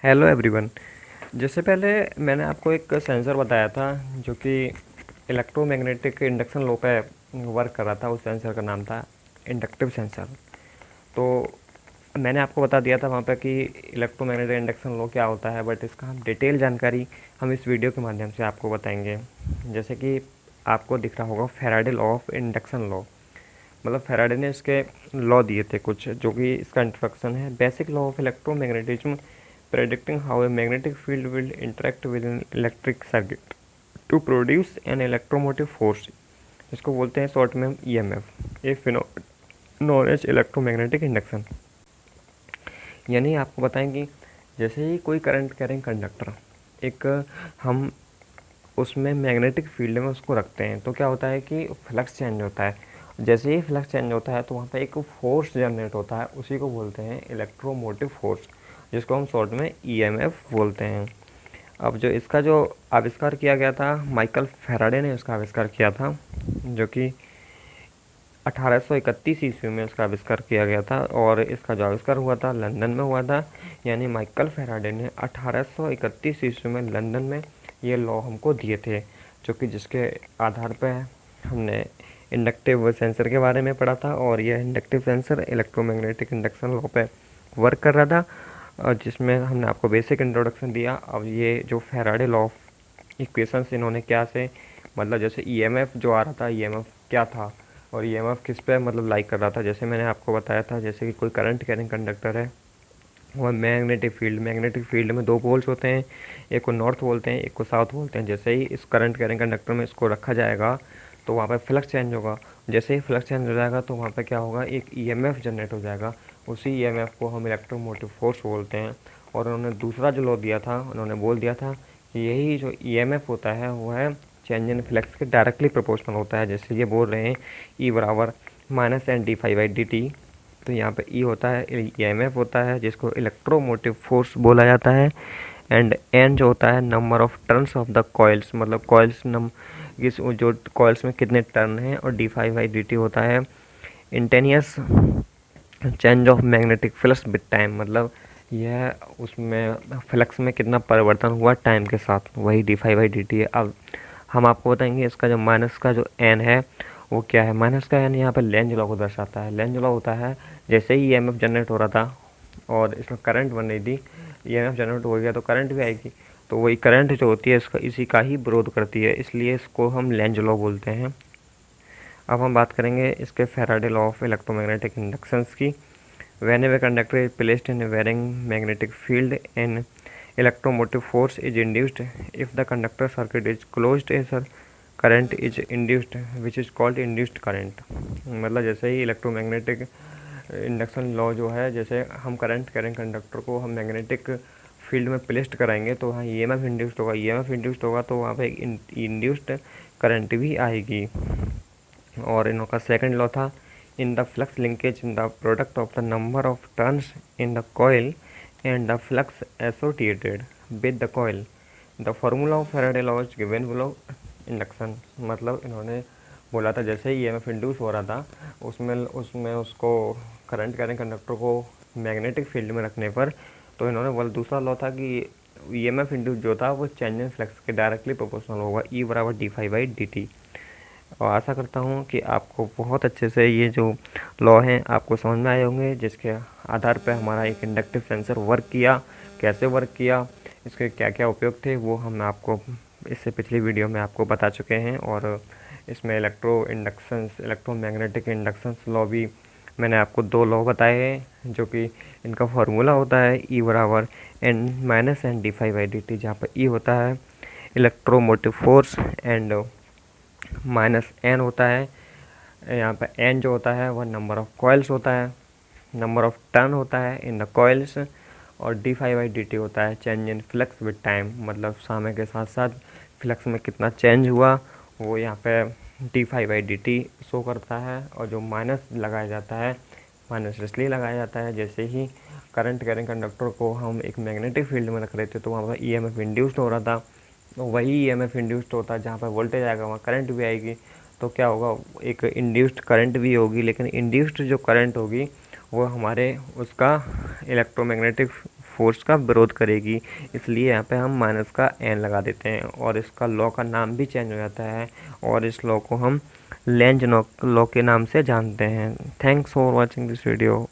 Hello everyone. जैसे पहले मैंने आपको एक सेंसर बताया था जो कि इलेक्ट्रोमैग्नेटिक इंडक्शन लो पे वर्क कर रहा था। उस सेंसर का नाम था इंडक्टिव सेंसर। तो मैंने आपको बता दिया था वहाँ पे कि इलेक्ट्रोमैग्नेटिक इंडक्शन लो क्या होता है, बट इसका हम डिटेल जानकारी हम इस वीडियो के माध्यम से आपको बताएंगे। जैसे कि आपको दिख रहा होगा Faraday law of induction law, मतलब फैराडे ने इसके लॉ दिए थे कुछ, जो कि इसका इंट्रोडक्शन है। Basic law of electromagnetism predicting how a magnetic field will interact with an electric circuit to produce an electromotive force. इसको बोलते हैं शॉर्ट में EMF, a phenomenon known as electromagnetic induction. यानी आपको बताएं कि जैसे ही कोई करंट कैरिंग कंडक्टर, एक हम उसमें मैग्नेटिक फील्ड में उसको रखते हैं तो क्या होता है कि फ्लक्स चेंज होता है। जैसे ही फ्लक्स चेंज होता है तो वहाँ पे एक फोर्स जनरेट होता है, उसी को बोलते हैं इलेक्ट्रोमोटिव फोर्स, जिसको हम शॉर्ट में ईएमएफ बोलते हैं। अब जो इसका जो आविष्कार किया गया था, माइकल फैराडे ने इसका आविष्कार किया था, जो कि 1831 ईस्वी में इसका आविष्कार किया गया था। और इसका जो आविष्कार हुआ था लंदन में हुआ था। यानी माइकल फैराडे ने 1831 ईस्वी में लंदन में ये लॉ हमको दिए थे, जो कि जिसके आधार पर हमने इंडक्टिव सेंसर के बारे में पढ़ा था। और यह inductive sensor electromagnetic induction law पे वर्क कर रहा था, और जिसमें हमने आपको बेसिक इंट्रोडक्शन दिया। अब ये जो फैराडे लॉ ऑफ इक्वेशंस इन्होंने क्या से, मतलब जैसे ईएमएफ जो आ रहा था, ईएमएफ क्या था और ईएमएफ किस पे मतलब लाइक कर रहा था। जैसे मैंने आपको बताया था, जैसे कि कोई करंट कैरिंग कंडक्टर है, वह मैग्नेटिक फील्ड में दो पोल्स होते हैं, एक को नॉर्थ बोलते हैं, एक को साउथ बोलते हैं। जैसे ही इस करंट कैरिंग कंडक्टर में इसको रखा जाएगा तो वहाँ पे फ्लक्स चेंज होगा। जैसे ही फ्लक्स चेंज हो जाएगा तो वहाँ पे क्या होगा, एक ईएमएफ जनरेट हो जाएगा। उसी ईएमएफ को हम इलेक्ट्रोमोटिव फोर्स बोलते हैं। और उन्होंने दूसरा जो लॉ दिया था, उन्होंने बोल दिया था कि यही जो ईएमएफ होता है वह चेंज इन फ्लक्स के डायरेक्टली प्रोपोर्शनल होता है। जैसे ये बोल रहे हैं ई बराबर minus N d phi by D t, तो यहाँ पे ई होता है ईएमएफ होता है, जिसको इलेक्ट्रोमोटिव फोर्स बोला जाता है। एंड एन जो होता है number of turns of the coils, मतलब कॉइल्स इस जो कॉइल्स में कितने टर्न हैं। और D phi by D T होता है instantaneous change of magnetic flux with time, मतलब यह उसमें फ्लक्स में कितना परिवर्तन हुआ टाइम के साथ, वही d phi by D t है। अब हम आपको बताएंगे इसका जो माइनस का जो एन है वो क्या है। माइनस का एन यहाँ पर लेंज लॉ को दर्शाता है। लेंज लॉ होता है जैसे ही ईएमएफ जनरेट हो रहा था और इसमें करंट बन रही थी, ईएमएफ जनरेट हो गया तो करंट भी आएगी, तो वही करंट जो होती है इसका इसी का ही विरोध करती है, इसलिए इसको हम लेंज लॉ बोलते हैं। अब हम बात करेंगे इसके Faraday law of electromagnetic inductions की। Whenever a conductor is placed in a varying magnetic field, an electromotive force is induced. If the conductor circuit is closed, a current is induced, which is called induced current। मतलब जैसे ही electromagnetic induction law जो है, जैसे हम current करें conductor को, हम magnetic field में प्लेस्ड कराएंगे तो वहाँ ईएमएफ इंड्यूस्ड होगा। ईएमएफ इंड्यूस्ड होगा तो वहाँ पे इंड्यूस्ड करंट भी आएगी। और इनका सेकंड लॉ था in the flux linkage in the product of the number of turns in the coil and the flux associated with the coil. The formula of Faraday law is given below induction। मतलब इन्होंने बोला था जैसे ही EMF induce हो रहा था उसमें उसमें उसको करंट कैरिंग कंडक्टर को मैग्नेटिक फील्ड में रखने पर, तो इन्होंने बोला दूसरा लॉ था कि ईएमएफ इंड्यूस जो था वो चेंज इन फ्लक्स के डायरेक्टली प्रोपोर्शनल होगा, ई बराबर d phi by D t. और आशा करता हूँ कि आपको बहुत अच्छे से ये जो लॉ हैं आपको समझ में आए होंगे, जिसके आधार पर हमारा एक इंडक्टिव सेंसर वर्क किया, कैसे वर्क किया, इसके क्या क्या उपयोग थे, वो हम आपको इससे पिछली वीडियो में आपको बता चुके हैं। और इसमें इलेक्ट्रोमैग्नेटिक इंडक्शंस लॉ भी मैंने आपको दो लॉ बताए हैं, जो कि इनका फार्मूला होता है ई बराबर N minus N d phi by D t, जहाँ पर ई होता है electromotive force and minus N होता है, यहाँ पे एन जो होता है वह नंबर ऑफ कॉइल्स होता है, नंबर ऑफ टर्न होता है इन द कॉइल्स। और D phi by D T होता है change in flux with time, मतलब समय के साथ साथ फ्लक्स में कितना चेंज हुआ वो यहाँ पे d phi by D t show करता है। और जो माइनस लगाया जाता है, माइनस इसलिए लगाया जाता है जैसे ही करंट कैरिंग कंडक्टर को हम एक मैग्नेटिक फील्ड में रख रहे थे तो वहाँ पर ईएमएफ इंड्यूस्ड हो रहा था, तो वही ईएमएफ इंड्यूस्ड होता है, जहाँ पर वोल्टेज आएगा वहाँ करंट भी आएगी, तो क्या होगा, एक इंड्यूस्ड करंट भी होगी। लेकिन इंड्यूस्ड जो करंट होगी वो हमारे उसका इलेक्ट्रोमैग्नेटिक फोर्स का विरोध करेगी, इसलिए यहाँ पे हम माइनस का एन लगा देते हैं और इसका लॉ का नाम भी चेंज हो जाता है और इस लॉ को हम लेंज लॉ के नाम से जानते हैं। Thanks for watching this video.